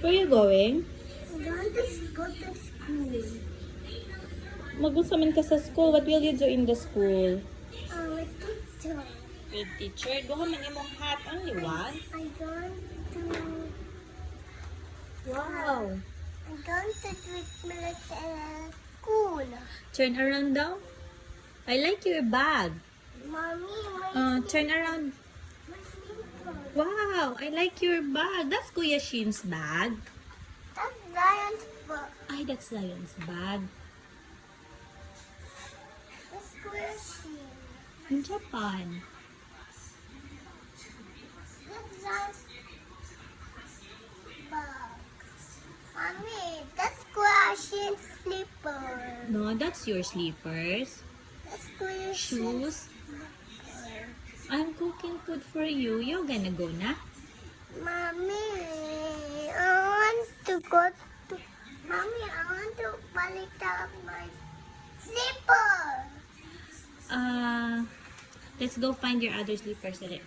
Where are you going? I want to go to school. Mag-usamin ka sa school. What will you do in the school? With teacher. With teacher. Duha man imong hat. Only one? I going to... Wow. I'm going to treatment school. Turn around daw. I like your bag. Mommy, Turn around. my slipper. Wow, I like your bag. That's Kuya Shin's bag. That's Zion's book. Ay, that's Zion's bag. That's Squishy. In Japan. That's Zion's bag. Mommy, that's Squishy's slipper. No, that's your slippers. That's Squishy's Shoes. slipper. I'm cooking food for you. You're gonna go na? Mommy, I want to go to... Mommy, I want to balik up my slipper. Let's go find your other slippers. Dali.